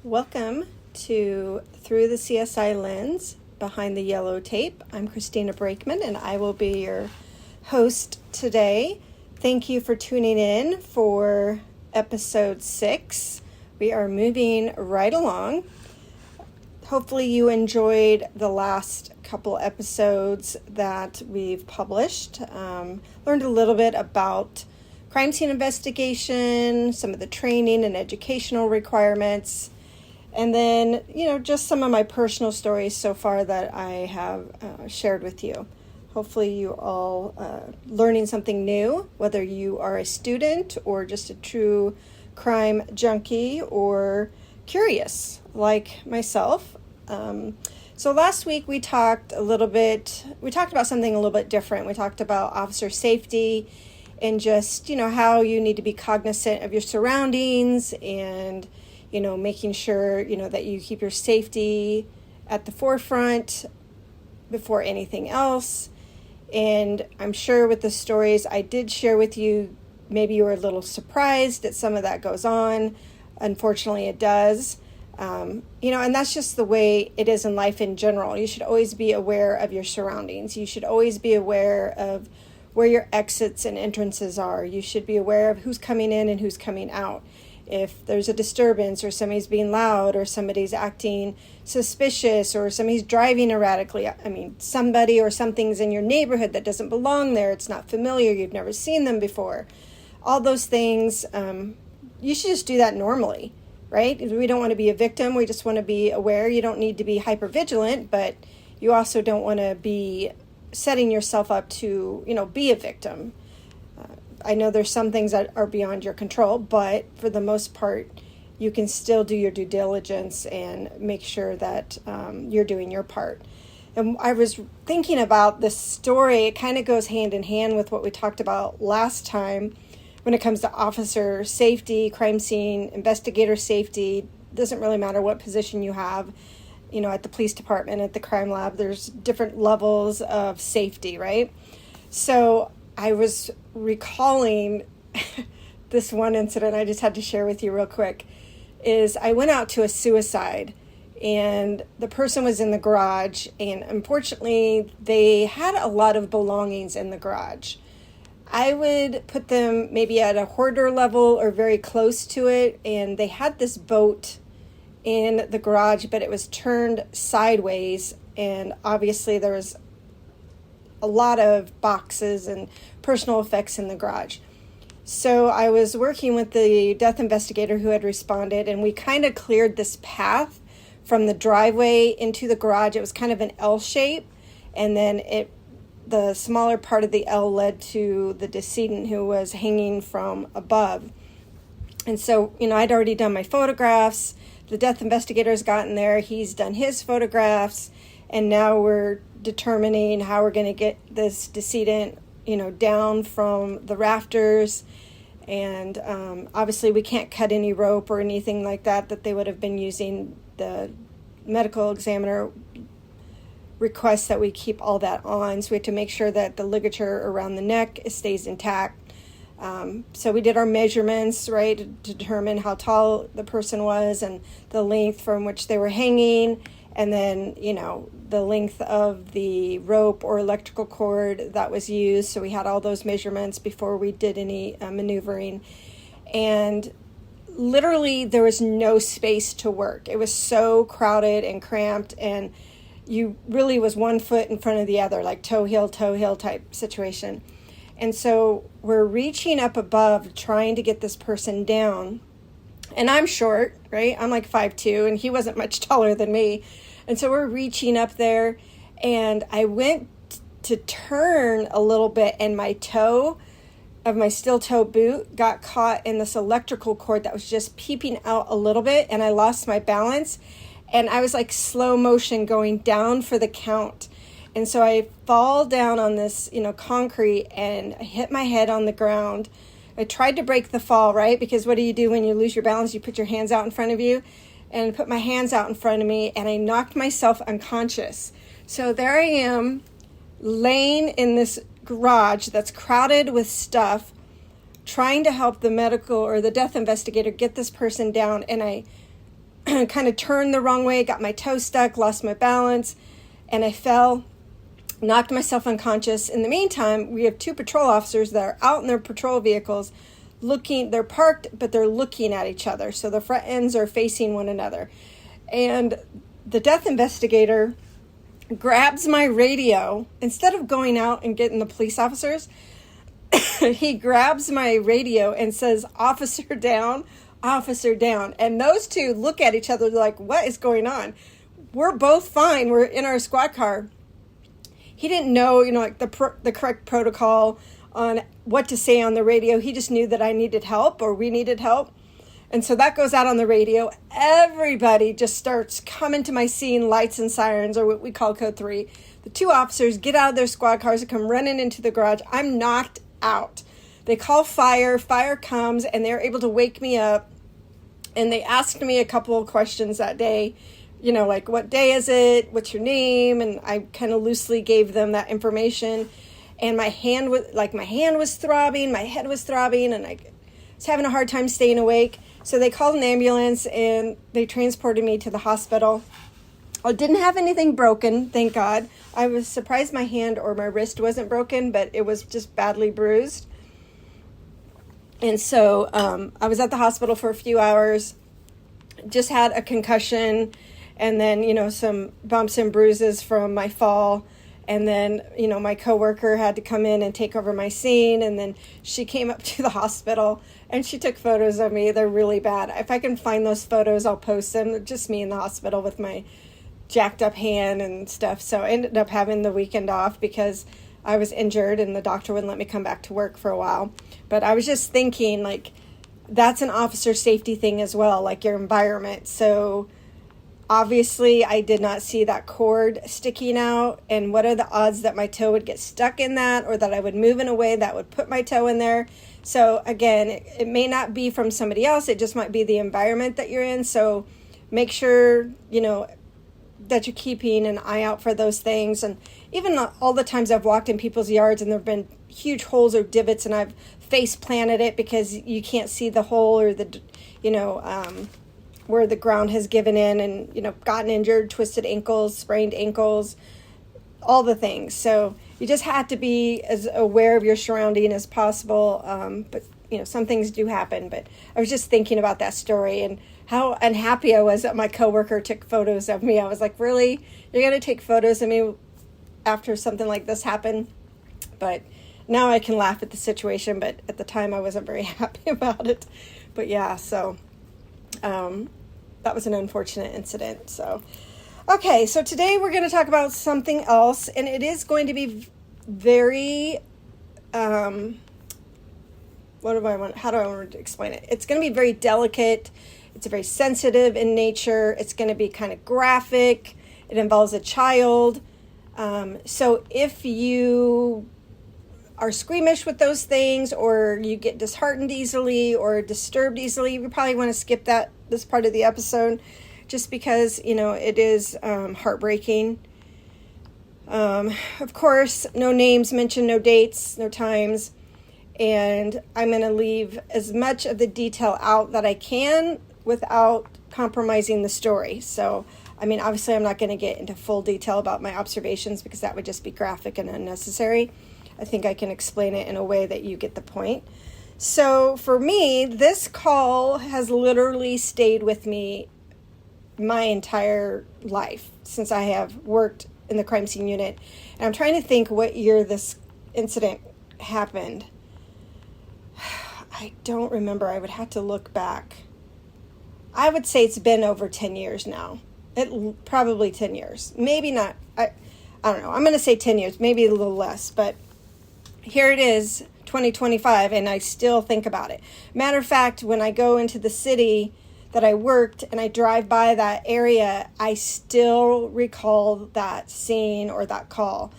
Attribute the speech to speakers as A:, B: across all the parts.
A: Welcome to Through the CSI Lens, Behind the Yellow Tape. I'm Christina Brakeman, and I will be your host today. Thank you for tuning in for episode 6. We are moving right along. Hopefully you enjoyed the last couple episodes that we've published. Learned a little bit about crime scene investigation, some of the training and educational requirements, and then, just some of my personal stories so far that I have shared with you. Hopefully you all learning something new, whether you are a student or just a true crime junkie or curious like myself. So last week we talked about something a little bit different. We talked about officer safety and just, how you need to be cognizant of your surroundings and making sure, that you keep your safety at the forefront before anything else. And I'm sure with the stories I did share with you, maybe you were a little surprised that some of that goes on. Unfortunately, it does. And that's just the way it is in life in general. You should always be aware of your surroundings. You should always be aware of where your exits and entrances are. You should be aware of who's coming in and who's coming out. If there's a disturbance or somebody's being loud or somebody's acting suspicious or somebody's driving erratically, somebody or something's in your neighborhood that doesn't belong there, it's not familiar, you've never seen them before. All those things, you should just do that normally, right? We don't want to be a victim, we just want to be aware. You don't need to be hyper-vigilant, but you also don't want to be setting yourself up to, be a victim. I know there's some things that are beyond your control, but for the most part, you can still do your due diligence and make sure that you're doing your part. And I was thinking about this story. It kind of goes hand in hand with what we talked about last time when it comes to officer safety, crime scene, investigator safety. It doesn't really matter what position you have, at the police department, at the crime lab. There's different levels of safety, right? So I was recalling this one incident I just had to share with you real quick. Is I went out to a suicide and the person was in the garage, and unfortunately they had a lot of belongings in the garage. I would put them maybe at a hoarder level or very close to it, and they had this boat in the garage, but it was turned sideways, and obviously there was a lot of boxes and personal effects in the garage. So I was working with the death investigator who had responded, and we kind of cleared this path from the driveway into the garage. It was kind of an L shape, and then the smaller part of the L led to the decedent who was hanging from above. And so, I'd already done my photographs. The death investigator's gotten there. He's done his photographs. And now we're determining how we're going to get this decedent, down from the rafters. And obviously we can't cut any rope or anything like that they would have been using. The medical examiner requests that we keep all that on. So we have to make sure that the ligature around the neck stays intact. So we did our measurements, right, to determine how tall the person was and the length from which they were hanging. And then, the length of the rope or electrical cord that was used. So we had all those measurements before we did any maneuvering. And literally there was no space to work. It was so crowded and cramped, and you really was one foot in front of the other, like toe heel type situation. And so we're reaching up above trying to get this person down. And I'm short, right? I'm like 5'2", and he wasn't much taller than me. And so we're reaching up there, and I went to turn a little bit, and my toe of my steel toe boot got caught in this electrical cord that was just peeping out a little bit, and I lost my balance, and I was like slow motion going down for the count. And so I fall down on this, concrete, and I hit my head on the ground. I tried to break the fall, right? Because what do you do when you lose your balance? You put your hands out in front of you. And I put my hands out in front of me, and I knocked myself unconscious. So there I am, laying in this garage that's crowded with stuff, trying to help the medical or the death investigator get this person down. And I kind of turned the wrong way, got my toe stuck, lost my balance, and I fell, knocked myself unconscious. In the meantime, we have two patrol officers that are out in their patrol vehicles looking. They're parked, but they're looking at each other. So the front ends are facing one another. And the death investigator grabs my radio. Instead of going out and getting the police officers, he grabs my radio and says, "Officer down, officer down." And those two look at each other like, what is going on? We're both fine. We're in our squad car. He didn't know, like the correct protocol on what to say on the radio. He just knew that I needed help, or we needed help. And so that goes out on the radio. Everybody just starts coming to my scene, lights and sirens, or what we call code 3. The two officers get out of their squad cars and come running into the garage. I'm knocked out. They call fire. Fire comes, and they're able to wake me up. And they asked me a couple of questions that day. Like, what day is it? What's your name? And I kind of loosely gave them that information. And my hand was throbbing, my head was throbbing, and I was having a hard time staying awake. So they called an ambulance, and they transported me to the hospital. I didn't have anything broken, thank God. I was surprised my hand or my wrist wasn't broken, but it was just badly bruised. And so I was at the hospital for a few hours, just had a concussion, and then, some bumps and bruises from my fall. And then, my coworker had to come in and take over my scene. And then she came up to the hospital and she took photos of me. They're really bad. If I can find those photos, I'll post them. They're just me in the hospital with my jacked up hand and stuff. So I ended up having the weekend off because I was injured and the doctor wouldn't let me come back to work for a while. But I was just thinking, like, that's an officer safety thing as well, like your environment. So obviously, I did not see that cord sticking out, and what are the odds that my toe would get stuck in that, or that I would move in a way that would put my toe in there? So again, it may not be from somebody else, it just might be the environment that you're in. So make sure, that you're keeping an eye out for those things. And even all the times I've walked in people's yards and there have been huge holes or divots, and I've face planted it because you can't see the hole or the, where the ground has given in, and, gotten injured, twisted ankles, sprained ankles, all the things. So you just have to be as aware of your surrounding as possible. But, some things do happen. But I was just thinking about that story and how unhappy I was that my coworker took photos of me. I was like, really? You're going to take photos of me after something like this happened? But now I can laugh at the situation. But at the time, I wasn't very happy about it. But yeah, so that was an unfortunate incident. So, okay, so today we're going to talk about something else, and it is going to be very, how do I want to explain it? It's going to be very delicate. It's very sensitive in nature. It's going to be kind of graphic. It involves a child. So if you are squeamish with those things, or you get disheartened easily or disturbed easily, you probably want to skip this part of the episode, just because, it is heartbreaking. Of course, no names mentioned, no dates, no times, and I'm going to leave as much of the detail out that I can without compromising the story. So, obviously I'm not going to get into full detail about my observations because that would just be graphic and unnecessary. I think I can explain it in a way that you get the point. So for me, this call has literally stayed with me my entire life since I have worked in the crime scene unit. And I'm trying to think what year this incident happened. I don't remember. I would have to look back. I would say it's been over 10 years now. Probably 10 years. Maybe not. I don't know. I'm going to say 10 years, maybe a little less. But here it is, 2025, and I still think about it. Matter of fact, when I go into the city that I worked and I drive by that area, I still recall that scene or that call.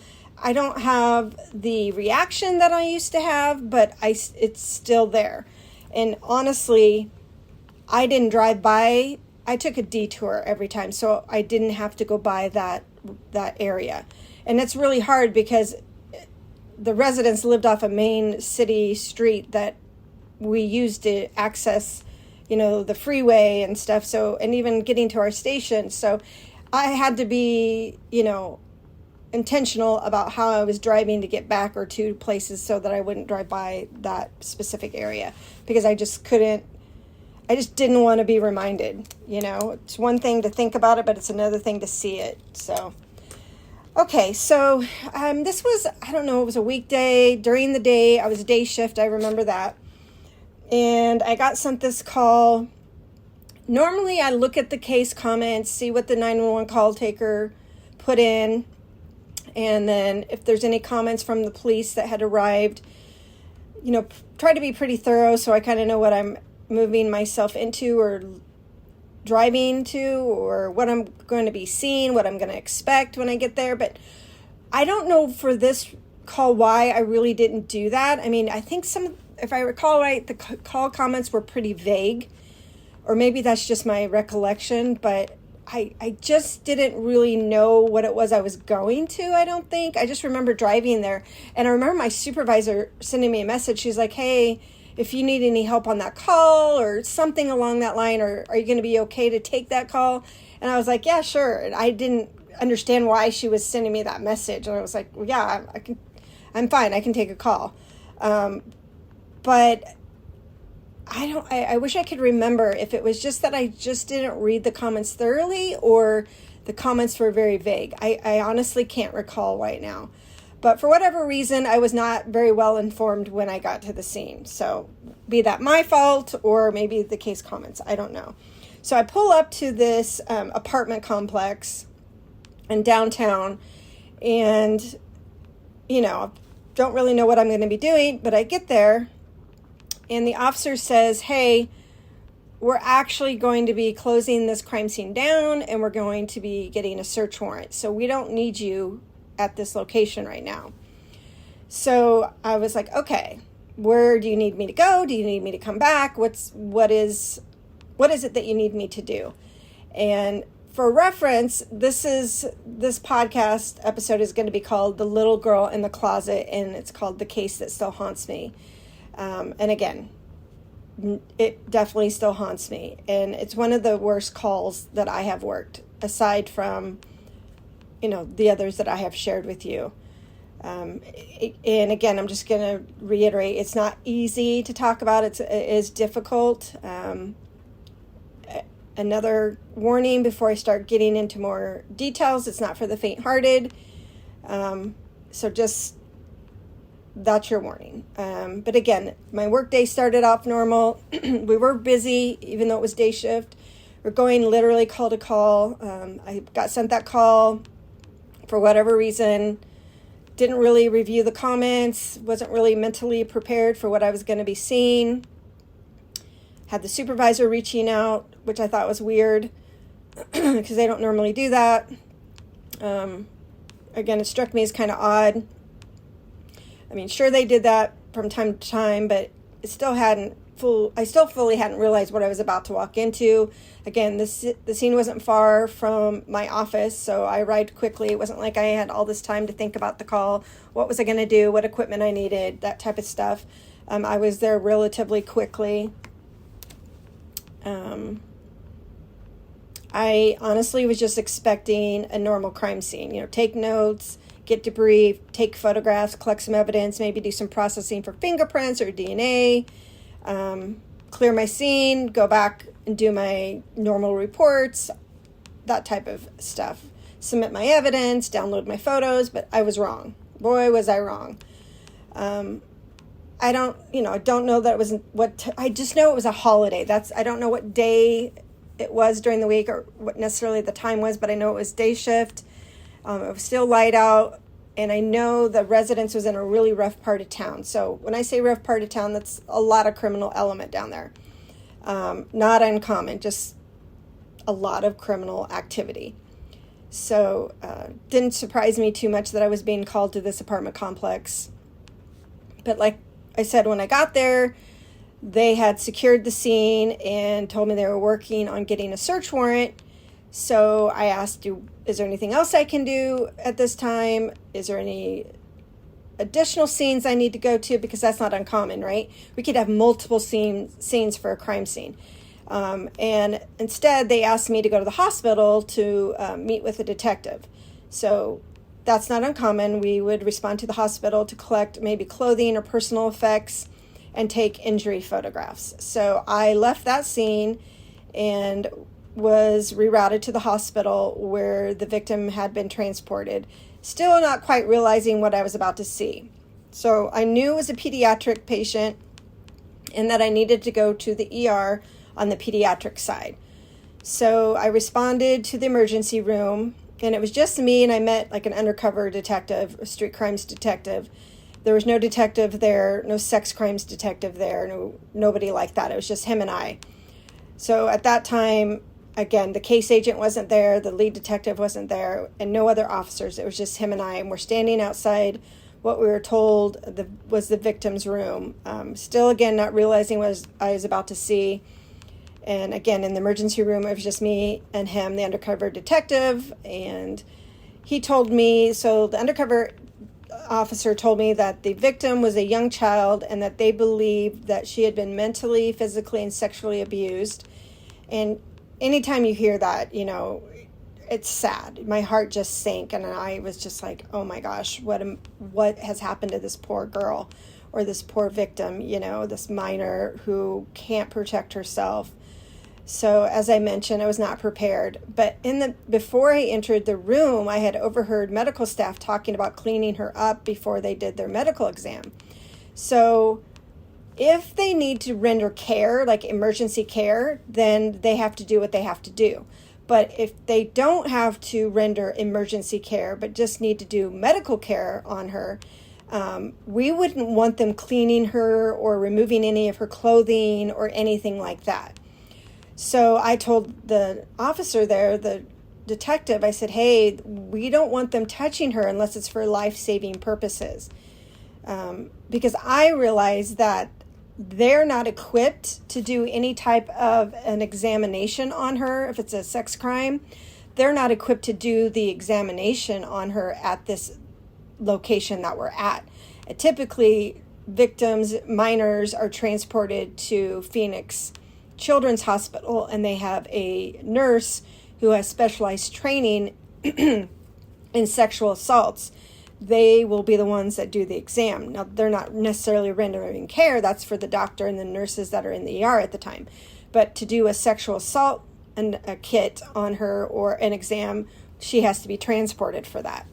A: I don't have the reaction that I used to have, but it's still there. And honestly, I didn't drive by. I took a detour every time, so I didn't have to go by that area. And it's really hard because the residents lived off a main city street that we used to access, the freeway and stuff. So, and even getting to our station. So I had to be, intentional about how I was driving to get back or to places so that I wouldn't drive by that specific area, because I just didn't want to be reminded. It's one thing to think about it, but it's another thing to see it. So, okay. So, this was, I don't know, it was a weekday during the day. I was a day shift. I remember that. And I got sent this call. Normally I look at the case comments, see what the 911 call taker put in. And then if there's any comments from the police that had arrived, try to be pretty thorough so I kind of know what I'm moving myself into or driving to, or what I'm going to be seeing, what I'm going to expect when I get there. But I don't know for this call why I really didn't do that. I mean, I think if I recall right, the call comments were pretty vague, or maybe that's just my recollection, but I just didn't really know what it was I was going to, I don't think. I just remember driving there, and I remember my supervisor sending me a message. She's like, hey, if you need any help on that call or something along that line, or are you going to be okay to take that call? And I was like, yeah, sure. And I didn't understand why she was sending me that message. And I was like, well, yeah, I'm fine. I can take a call. But I wish I could remember if it was just that I just didn't read the comments thoroughly, or the comments were very vague. I honestly can't recall right now. But for whatever reason, I was not very well informed when I got to the scene. So be that my fault, or maybe the case comments. I don't know. So I pull up to this apartment complex in downtown, and, don't really know what I'm going to be doing, but I get there. And the officer says, hey, we're actually going to be closing this crime scene down, and we're going to be getting a search warrant. So we don't need you at this location right now. So I was like, okay, where do you need me to go? Do you need me to come back? What is it that you need me to do? And for reference, this podcast episode is going to be called The Little Girl in the Closet, and it's called The Case That Still Haunts Me. And again, it definitely still haunts me. And it's one of the worst calls that I have worked, aside from, the others that I have shared with you. And again, I'm just going to reiterate, it's not easy to talk about. It is difficult. Another warning before I start getting into more details, it's not for the faint-hearted. So just... that's your warning. But again, my work day started off normal. We were busy, even though it was day shift. We're going literally call to call. I got sent that call for whatever reason. Didn't really review the comments. Wasn't really mentally prepared for what I was going to be seeing. Had the supervisor reaching out, which I thought was weird because they don't normally do that. Again, it struck me as kind of odd. I mean, sure, they did that from time to time, but I still fully hadn't realized what I was about to walk into. Again, the scene wasn't far from my office, so I arrived quickly. It wasn't like I had all this time to think about the call. What was I going to do? What equipment I needed? That type of stuff. I was there relatively quickly. I honestly was just expecting a normal crime scene. Take notes, get debris, take photographs, collect some evidence, maybe do some processing for fingerprints or DNA, clear my scene, go back and do my normal reports, that type of stuff. Submit my evidence, download my photos, but I was wrong. Boy, was I wrong. I don't know that it was I just know it was a holiday. I don't know what day it was during the week or what necessarily the time was, but I know it was day shift. It was still light out, and I know the residence was in a really rough part of town. So when I say rough part of town, that's a lot of criminal element down there. Not uncommon, just a lot of criminal activity. So didn't surprise me too much that I was being called to this apartment complex. But like I said, when I got there, they had secured the scene and told me they were working on getting a search warrant. So I asked, is there anything else I can do at this time? Is there any additional scenes I need to go to? Because that's not uncommon, right? We could have multiple scenes for a crime scene. And instead, they asked me to go to the hospital to meet with a detective. So that's not uncommon. We would respond to the hospital to collect maybe clothing or personal effects and take injury photographs. So I left that scene and was rerouted to the hospital where the victim had been transported, still not quite realizing what I was about to see. So I knew it was a pediatric patient and that I needed to go to the ER on the pediatric side. So I responded to the emergency room, and it was just me, and I met like an undercover detective, a street crimes detective. There was no detective there, no sex crimes detective there, nobody like that. It was just him and I. So at that time, again, the case agent wasn't there, the lead detective wasn't there, and no other officers. It was just him and I, and we're standing outside what we were told was the victim's room. Still, again, not realizing what I was about to see. And again, in the emergency room, it was just me and him, the undercover detective. And he told me, so the undercover officer told me that the victim was a young child and that they believed that she had been mentally, physically, and sexually abused. And anytime you hear that, it's sad. My heart just sank, and I was just like, oh my gosh, what has happened to this poor girl or this poor victim, this minor who can't protect herself. So as I mentioned, I was not prepared. But before I entered the room, I had overheard medical staff talking about cleaning her up before they did their medical exam. So if they need to render care, like emergency care, then they have to do what they have to do. But if they don't have to render emergency care, but just need to do medical care on her, we wouldn't want them cleaning her or removing any of her clothing or anything like that. So I told the officer there, the detective, I said, hey, we don't want them touching her unless it's for life-saving purposes. Because I realized that they're not equipped to do any type of an examination on her. If it's a sex crime, they're not equipped to do the examination on her at this location that we're at. Typically, victims, minors, are transported to Phoenix Children's Hospital, and they have a nurse who has specialized training in sexual assaults. They will be the ones that do the exam. Now, they're not necessarily rendering care. That's for the doctor and the nurses that are in the ER at the time. But to do a sexual assault and a kit on her or an exam, she has to be transported for that.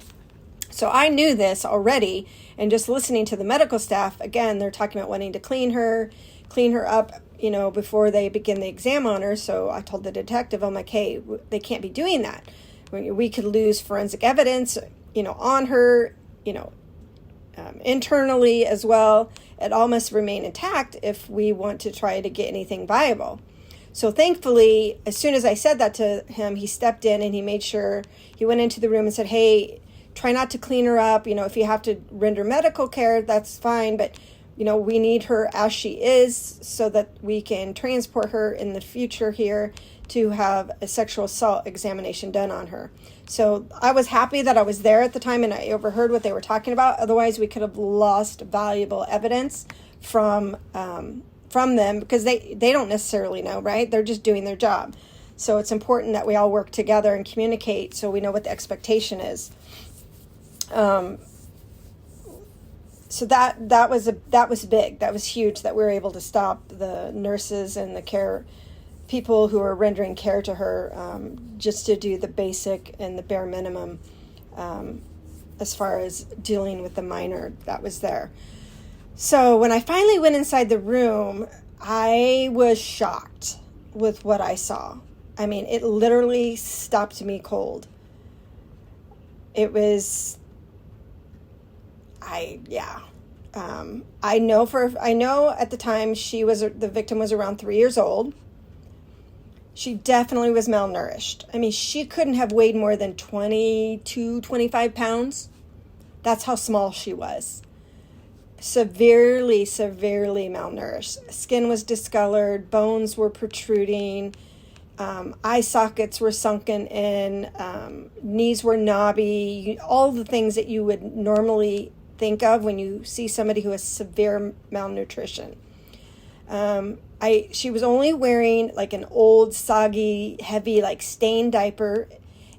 A: So I knew this already, and just listening to the medical staff, again, they're talking about wanting to clean her up, before they begin the exam on her. So I told the detective, I'm like, hey, they can't be doing that. We could lose forensic evidence, on her, internally as well. It all must remain intact if we want to try to get anything viable. So thankfully, as soon as I said that to him, he stepped in and he made sure, he went into the room and said, hey, try not to clean her up. If you have to render medical care, that's fine. But, we need her as she is so that we can transport her in the future here to have a sexual assault examination done on her. So I was happy that I was there at the time and I overheard what they were talking about. Otherwise, we could have lost valuable evidence from them because they don't necessarily know, right? They're just doing their job. So it's important that we all work together and communicate so we know what the expectation is. So that was big. That was huge that we were able to stop the nurses and the people who are rendering care to her, just to do the basic and the bare minimum as far as dealing with the minor that was there. So when I finally went inside the room, I was shocked with what I saw. I mean, it literally stopped me cold. It was, I know at the time the victim was around 3 years old. She definitely was malnourished. I mean, she couldn't have weighed more than 22, 25 pounds. That's how small she was. Severely, severely malnourished. Skin was discolored, bones were protruding, eye sockets were sunken in, knees were knobby, all the things that you would normally think of when you see somebody who has severe malnutrition. She was only wearing like an old, soggy, heavy, like stained diaper,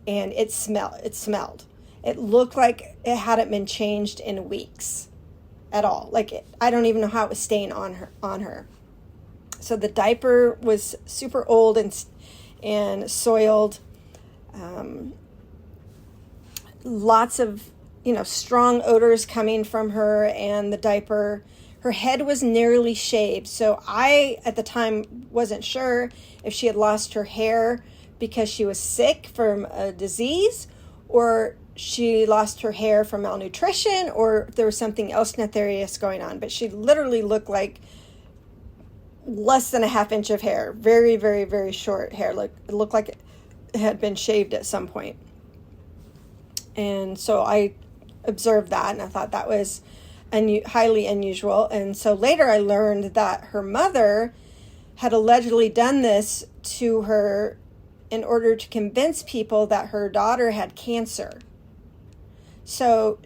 A: and it smelled. It looked like it hadn't been changed in weeks at all. I don't even know how it was staying on her. So the diaper was super old and soiled. Lots of, strong odors coming from her and the diaper. Her head was nearly shaved. So I, at the time, wasn't sure if she had lost her hair because she was sick from a disease, or she lost her hair from malnutrition, or if there was something else nefarious going on. But she literally looked like less than a half inch of hair. Very, very, very short hair. It looked like it had been shaved at some point. And so I observed that, and I thought that was highly unusual. And so later I learned that her mother had allegedly done this to her in order to convince people that her daughter had cancer. So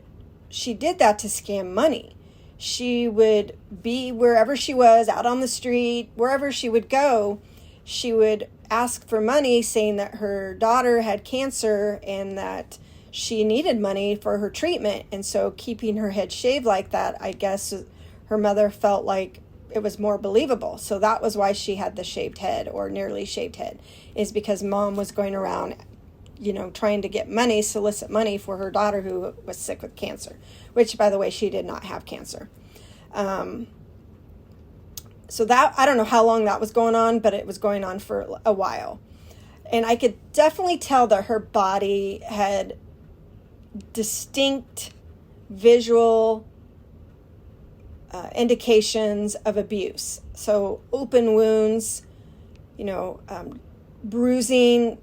A: she did that to scam money. She would be wherever she was, out on the street, wherever she would go, she would ask for money, saying that her daughter had cancer and that she needed money for her treatment. And so keeping her head shaved like that, I guess her mother felt like it was more believable. So that was why she had the shaved head, or nearly shaved head, is because mom was going around, trying to get money, solicit money for her daughter who was sick with cancer, which, by the way, she did not have cancer. So that, I don't know how long that was going on, but it was going on for a while. And I could definitely tell that her body had distinct visual indications of abuse. So open wounds, bruising,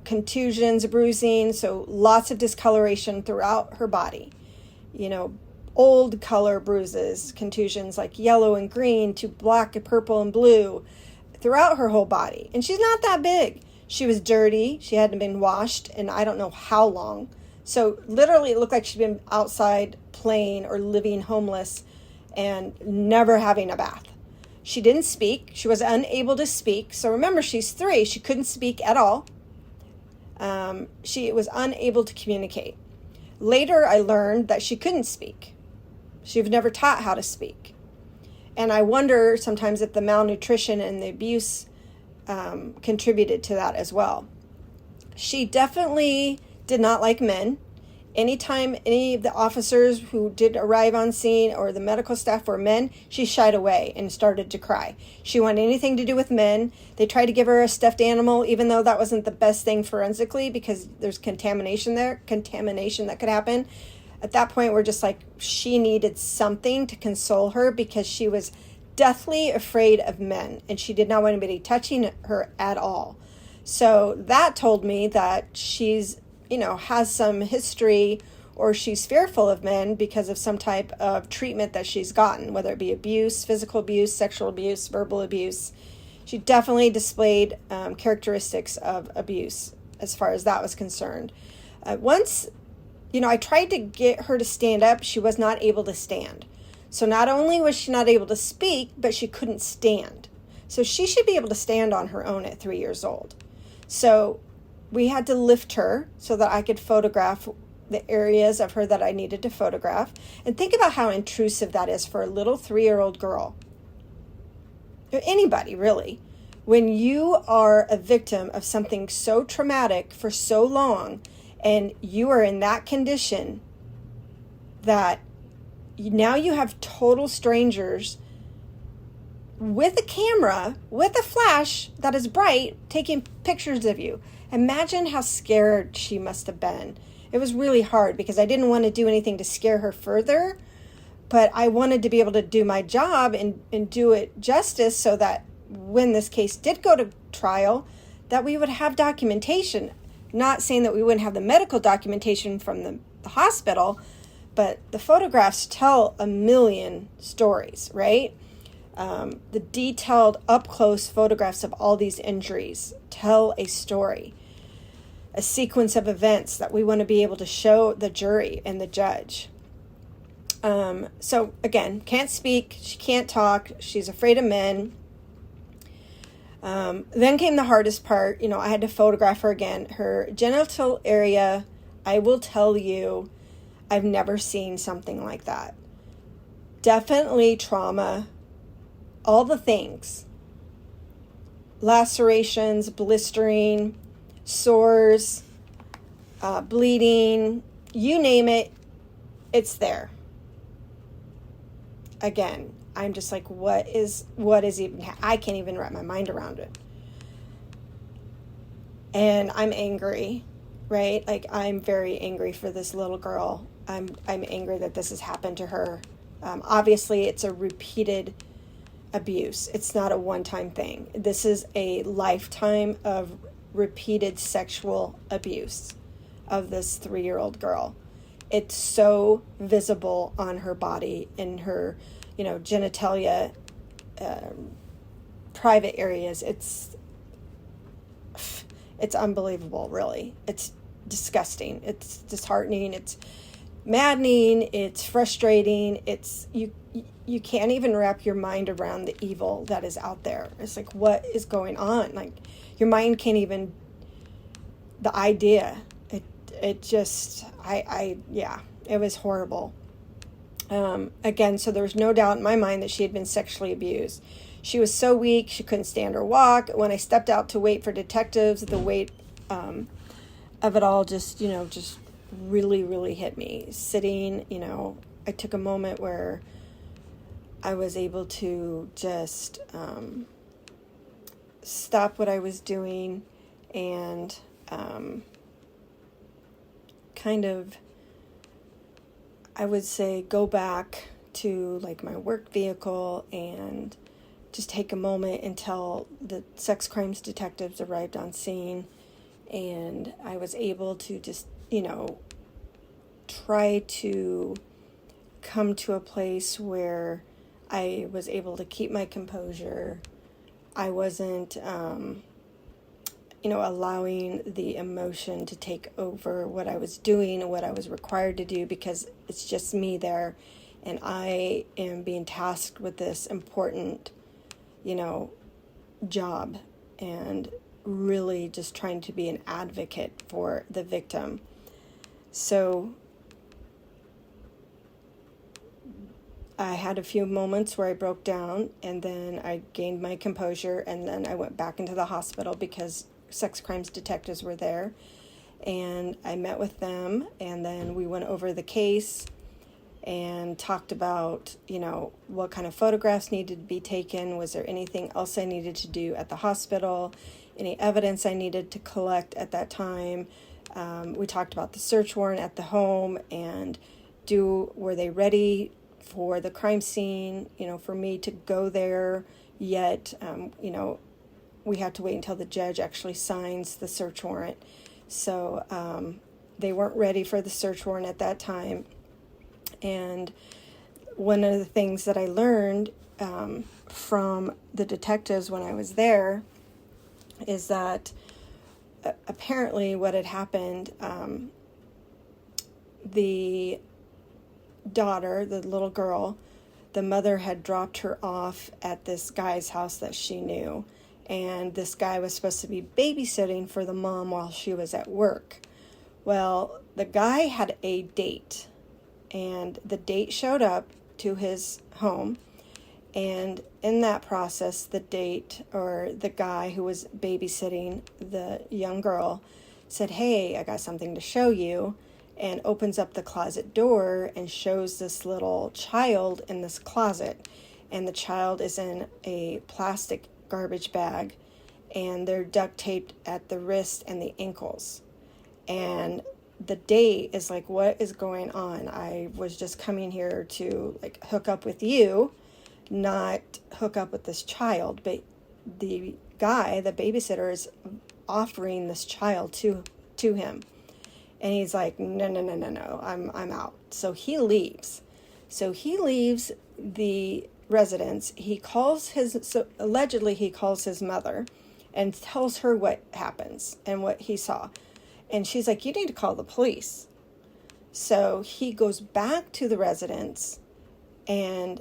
A: contusions, bruising, so lots of discoloration throughout her body. Old color bruises, contusions like yellow and green to black and purple and blue throughout her whole body. And she's not that big. She was dirty. She hadn't been washed in I don't know how long. So literally it looked like she'd been outside playing or living homeless and never having a bath. She didn't speak. She was unable to speak. So remember, she's 3. She couldn't speak at all. She was unable to communicate. Later, I learned that she couldn't speak. She was never taught how to speak. And I wonder sometimes if the malnutrition and the abuse contributed to that as well. She definitely did not like men. Anytime any of the officers who did arrive on scene or the medical staff were men, she shied away and started to cry. She wanted anything to do with men. They tried to give her a stuffed animal, even though that wasn't the best thing forensically because there's contamination that could happen. At that point, we're just like, she needed something to console her because she was deathly afraid of men and she did not want anybody touching her at all. So that told me that she's has some history, or she's fearful of men because of some type of treatment that she's gotten, whether it be abuse, physical abuse, sexual abuse, verbal abuse. She definitely displayed characteristics of abuse as far as that was concerned. Once, I tried to get her to stand up, she was not able to stand. So not only was she not able to speak, but she couldn't stand. So she should be able to stand on her own at 3 years old. So we had to lift her so that I could photograph the areas of her that I needed to photograph. And think about how intrusive that is for a little 3-year-old girl. Anybody, really. When you are a victim of something so traumatic for so long, and you are in that condition that now you have total strangers with a camera, with a flash that is bright, taking pictures of you. Imagine how scared she must have been. It was really hard because I didn't want to do anything to scare her further, but I wanted to be able to do my job and do it justice so that when this case did go to trial, that we would have documentation. Not saying that we wouldn't have the medical documentation from the hospital, but the photographs tell a million stories, right? The detailed up-close photographs of all these injuries tell a story, a sequence of events that we want to be able to show the jury and the judge. So again, can't speak, she can't talk, she's afraid of men, Then came the hardest part. I had to photograph her again. Her genital area, I will tell you, I've never seen something like that. Definitely trauma, all the things. Lacerations, blistering, sores, bleeding, you name it, it's there. Again, I'm just like, what is even, I can't even wrap my mind around it. And I'm angry, right? Like, I'm very angry for this little girl. I'm angry that this has happened to her. Obviously, it's a repeated abuse. It's not a one-time thing. This is a lifetime of repeated sexual abuse of this 3-year-old girl. It's so visible on her body, in her, genitalia, private areas. It's unbelievable, really. It's disgusting. It's disheartening. It's maddening. It's frustrating. It's you can't even wrap your mind around the evil that is out there. It's like, what is going on? Like, your mind can't even, the idea, it just, it was horrible. Again, so there was no doubt in my mind that she had been sexually abused. She was so weak, she couldn't stand or walk. When I stepped out to wait for detectives, the weight of it all just really, really hit me. Sitting, I took a moment where I was able to just stop what I was doing and kind of, I would say, go back to like my work vehicle and just take a moment until the sex crimes detectives arrived on scene, and I was able to just, try to come to a place where I was able to keep my composure. I wasn't, allowing the emotion to take over what I was doing and what I was required to do, because it's just me there, and I am being tasked with this important, job, and really just trying to be an advocate for the victim. So I had a few moments where I broke down, and then I gained my composure, and then I went back into the hospital because sex crimes detectives were there, and I met with them, and then we went over the case and talked about, what kind of photographs needed to be taken. Was there anything else I needed to do at the hospital? Any evidence I needed to collect at that time? We talked about the search warrant at the home, and were they ready for the crime scene, for me to go there yet. We have to wait until the judge actually signs the search warrant. So they weren't ready for the search warrant at that time. And one of the things that I learned from the detectives when I was there is that apparently what had happened, the daughter, the little girl, the mother had dropped her off at this guy's house that she knew, and this guy was supposed to be babysitting for the mom while she was at work. Well, the guy had a date, and the date showed up to his home, and in that process, the date, or the guy who was babysitting the young girl, said, "Hey, I got something to show you," and opens up the closet door and shows this little child in this closet. And the child is in a plastic garbage bag, and they're duct taped at the wrist and the ankles. And the date is like, what is going on? I was just coming here to hook up with you, not hook up with this child. But the guy, the babysitter, is offering this child to him. And he's like, no, I'm out. So he leaves. So he leaves the residence. Allegedly he calls his mother and tells her what happens and what he saw. And she's like, you need to call the police. So he goes back to the residence and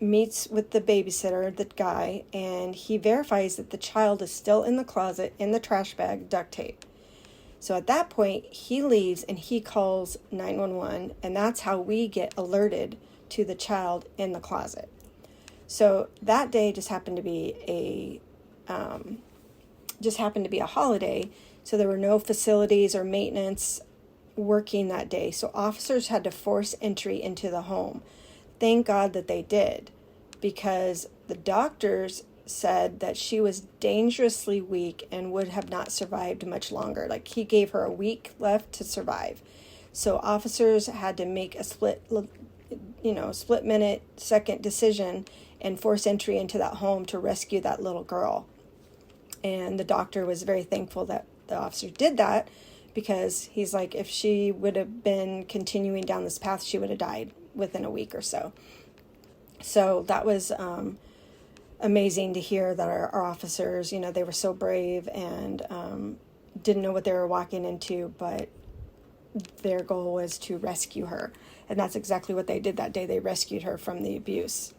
A: meets with the babysitter, the guy, and he verifies that the child is still in the closet in the trash bag, duct tape. So at that point, he leaves and he calls 911, and that's how we get alerted to the child in the closet. So that day just happened to be a holiday, so there were no facilities or maintenance working that day. So officers had to force entry into the home. Thank God that they did, because the doctors said that she was dangerously weak and would have not survived much longer. Like, he gave her a week left to survive. So officers had to make a split minute, second decision and force entry into that home to rescue that little girl. And the doctor was very thankful that the officer did that, because he's like, if she would have been continuing down this path, she would have died within a week or so. So that was amazing to hear that our officers, they were so brave and didn't know what they were walking into, but their goal was to rescue her. And that's exactly what they did that day. They rescued her from the abuse.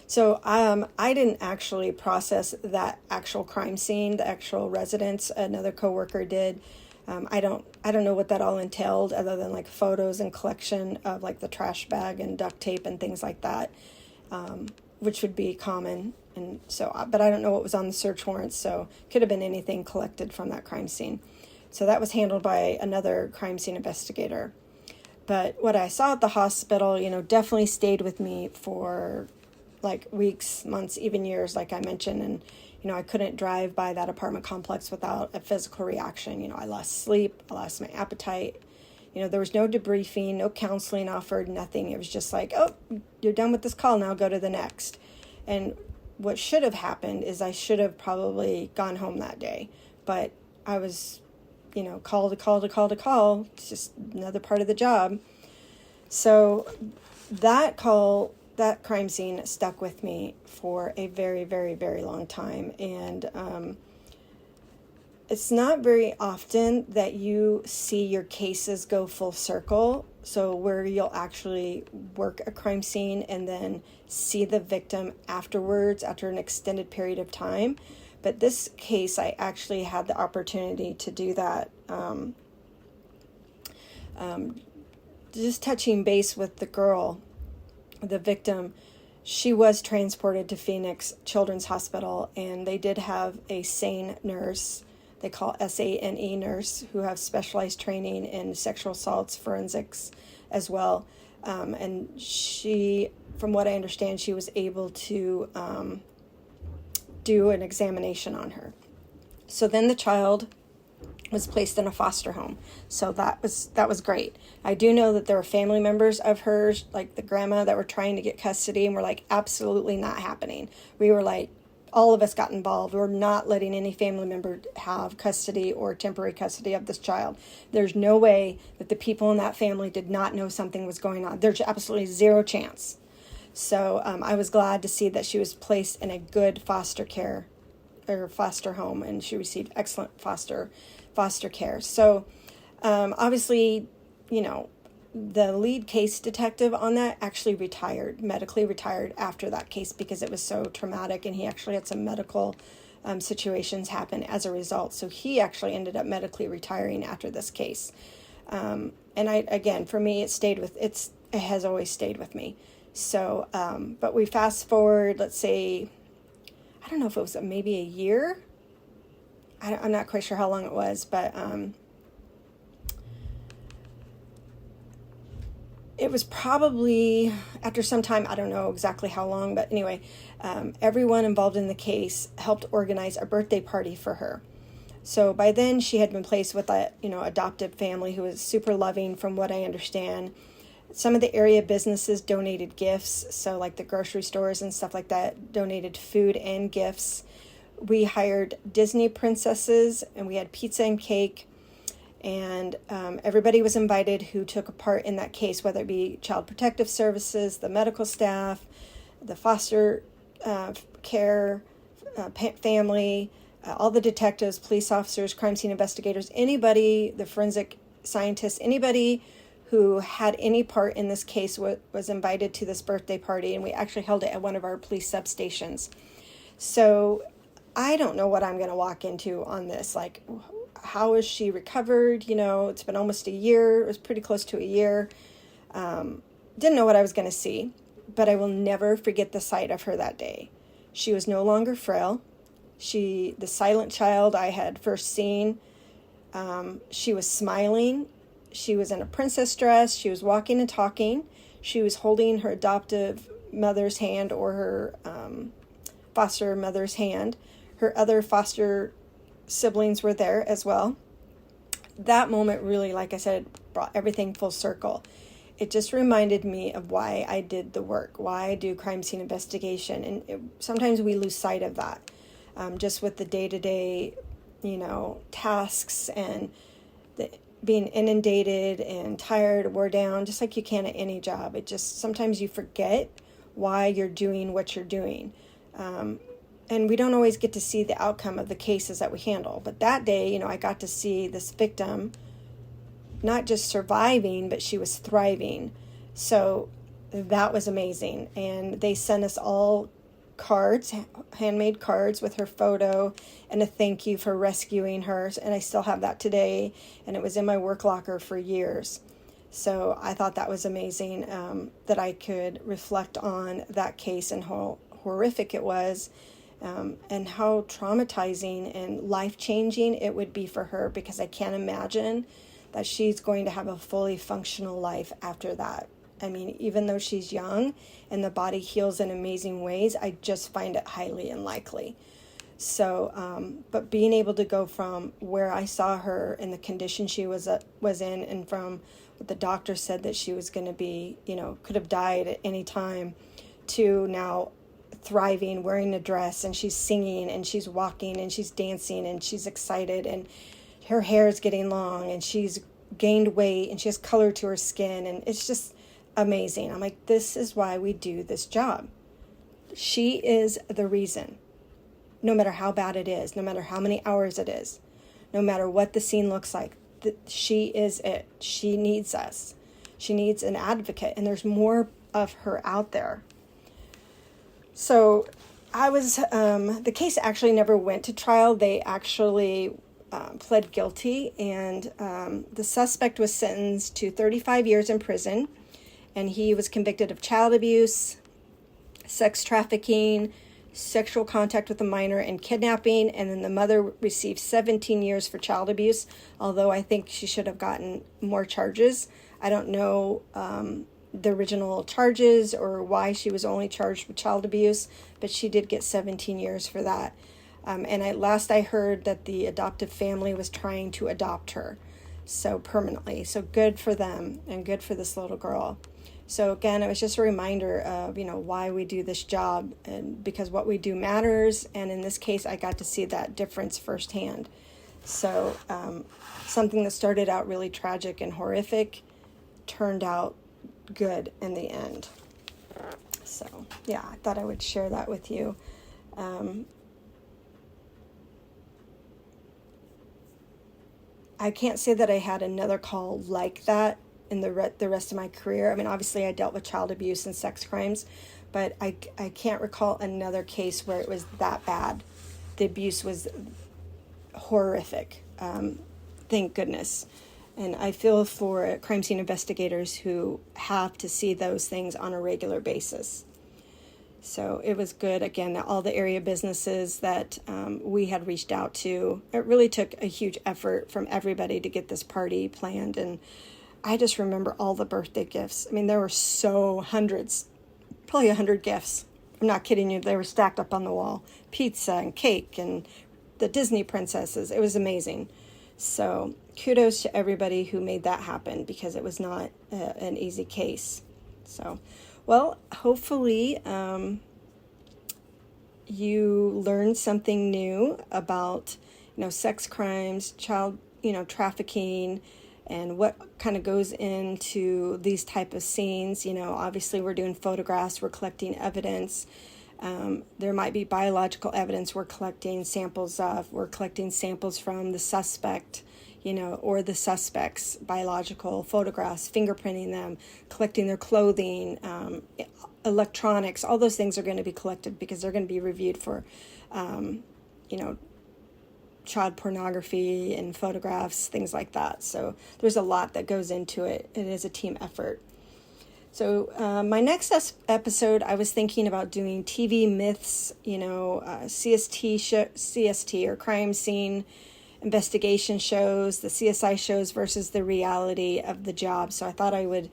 A: So I didn't actually process that actual crime scene, the actual residence. Another coworker did. I don't know what that all entailed, other than like photos and collection of like the trash bag and duct tape and things like that, which would be common. And so, but I don't know what was on the search warrants, so could have been anything collected from that crime scene. So that was handled by another crime scene investigator. But what I saw at the hospital, definitely stayed with me for like weeks, months, even years, like I mentioned. And, I couldn't drive by that apartment complex without a physical reaction. I lost sleep, I lost my appetite. There was no debriefing, no counseling offered, nothing. It was just like, oh, you're done with this call, now go to the next. And what should have happened is I should have probably gone home that day. But I was, call to call. It's just another part of the job. So that crime scene stuck with me for a very, very, very long time. And it's not very often that you see your cases go full circle. So where you'll actually work a crime scene and then see the victim afterwards, after an extended period of time. But this case, I actually had the opportunity to do that. Just touching base with the girl, the victim, she was transported to Phoenix Children's Hospital, and they did have a SANE nurse, they call SANE nurse, who have specialized training in sexual assaults forensics as well. And she, from what I understand, she was able to do an examination on her. So then the child was placed in a foster home. So that was great. I do know that there were family members of hers, like the grandma, that were trying to get custody, and were like, absolutely not happening. We were like, all of us got involved. We're not letting any family member have custody or temporary custody of this child. There's no way that the people in that family did not know something was going on. There's absolutely zero chance. So I was glad to see that she was placed in a good foster care or foster home, and she received excellent foster care. So obviously, the lead case detective on that actually medically retired after that case, because it was so traumatic, and he actually had some medical situations happen as a result. So he actually ended up medically retiring after this case. And for me, it has always stayed with me. So, but we fast forward, let's say, I don't know if it was maybe a year. I'm not quite sure how long it was, but it was probably after some time. I don't know exactly how long, but anyway, everyone involved in the case helped organize a birthday party for her. So by then she had been placed with a adoptive family who was super loving, from what I understand. Some of the area businesses donated gifts, so like the grocery stores and stuff like that donated food and gifts. We hired Disney princesses, and we had pizza and cake, and everybody was invited who took a part in that case, whether it be Child Protective Services, the medical staff, the foster care family, all the detectives, police officers, crime scene investigators, anybody, the forensic scientists, anybody who had any part in this case was invited to this birthday party, and we actually held it at one of our police substations. So I don't know what I'm going to walk into on this. Like, how is she recovered? It's been almost a year. It was pretty close to a year. Didn't know what I was going to see, but I will never forget the sight of her that day. She was no longer frail. The silent child I had first seen, she was smiling. She was in a princess dress. She was walking and talking. She was holding her adoptive mother's hand, or her foster mother's hand. Her other foster siblings were there as well. That moment really, like I said, brought everything full circle. It just reminded me of why I did the work, why I do crime scene investigation. And sometimes we lose sight of that, just with the day-to-day, tasks and being inundated and tired, wore down, just like you can at any job. It just, sometimes you forget why you're doing what you're doing. And we don't always get to see the outcome of the cases that we handle. But that day, I got to see this victim not just surviving, but she was thriving. So that was amazing. And they sent us all cards, handmade cards with her photo and a thank you for rescuing her. And I still have that today. And it was in my work locker for years. So I thought that was amazing, that I could reflect on that case and how horrific it was, and how traumatizing and life-changing it would be for her, because I can't imagine that she's going to have a fully functional life after that. I mean, even though she's young and the body heals in amazing ways, I just find it highly unlikely. So, but being able to go from where I saw her and the condition she was in, and from what the doctor said that she was going to be, could have died at any time, to now thriving, wearing a dress, and she's singing and she's walking and she's dancing and she's excited, and her hair is getting long and she's gained weight and she has color to her skin, and it's just amazing. I'm like, this is why we do this job. She is the reason. No matter how bad it is, no matter how many hours it is, no matter what the scene looks like, she is it. She needs us. She needs an advocate, and there's more of her out there. So the case actually never went to trial. They actually pled guilty, and the suspect was sentenced to 35 years in prison, and he was convicted of child abuse, sex trafficking, sexual contact with a minor, and kidnapping. And then the mother received 17 years for child abuse, although I think she should have gotten more charges. I don't know the original charges or why she was only charged with child abuse, but she did get 17 years for that. And last I heard that the adoptive family was trying to adopt her, so permanently. So good for them and good for this little girl. So again, it was just a reminder of, why we do this job, and because what we do matters. And in this case, I got to see that difference firsthand. So something that started out really tragic and horrific turned out good in the end. So yeah, I thought I would share that with you. I can't say that I had another call like that in the rest of my career. I mean, obviously I dealt with child abuse and sex crimes, but I can't recall another case where it was that bad. The abuse was horrific. Thank goodness. And I feel for crime scene investigators who have to see those things on a regular basis. So it was good, again, that all the area businesses that we had reached out to, it really took a huge effort from everybody to get this party planned. And I just remember all the birthday gifts. I mean, there were hundreds, probably 100 gifts. I'm not kidding you. They were stacked up on the wall. Pizza and cake and the Disney princesses. It was amazing. So kudos to everybody who made that happen, because it was not an easy case. So, well, hopefully you learned something new about, sex crimes, child, trafficking, and what kind of goes into these type of scenes. Obviously we're doing photographs, we're collecting evidence. There might be biological evidence we're collecting samples of. We're collecting samples from the suspect, or the suspects, biological photographs, fingerprinting them, collecting their clothing, electronics, all those things are going to be collected because they're going to be reviewed for, child pornography and photographs, things like that. So there's a lot that goes into it. It is a team effort. So my next episode, I was thinking about doing TV myths, CST or crime scene investigation shows, the CSI shows versus the reality of the job. So I thought I would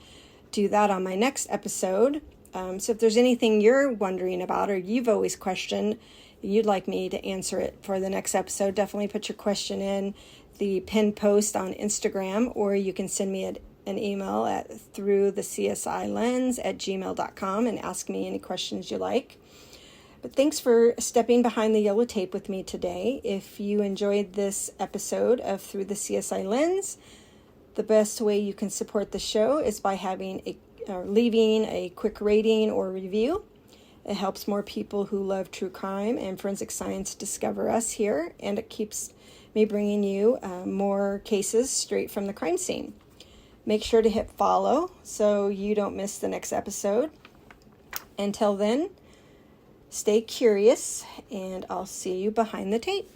A: do that on my next episode. So if there's anything you're wondering about or you've always questioned, you'd like me to answer it for the next episode, definitely put your question in the pinned post on Instagram, or you can send me an email at throughthecsilens@gmail.com and ask me any questions you like. But thanks for stepping behind the yellow tape with me today. If you enjoyed this episode of Through the CSI Lens, the best way you can support the show is by leaving a quick rating or review. It helps more people who love true crime and forensic science discover us here, and it keeps me bringing you more cases straight from the crime scene. Make sure to hit follow so you don't miss the next episode. Until then, stay curious, and I'll see you behind the tape.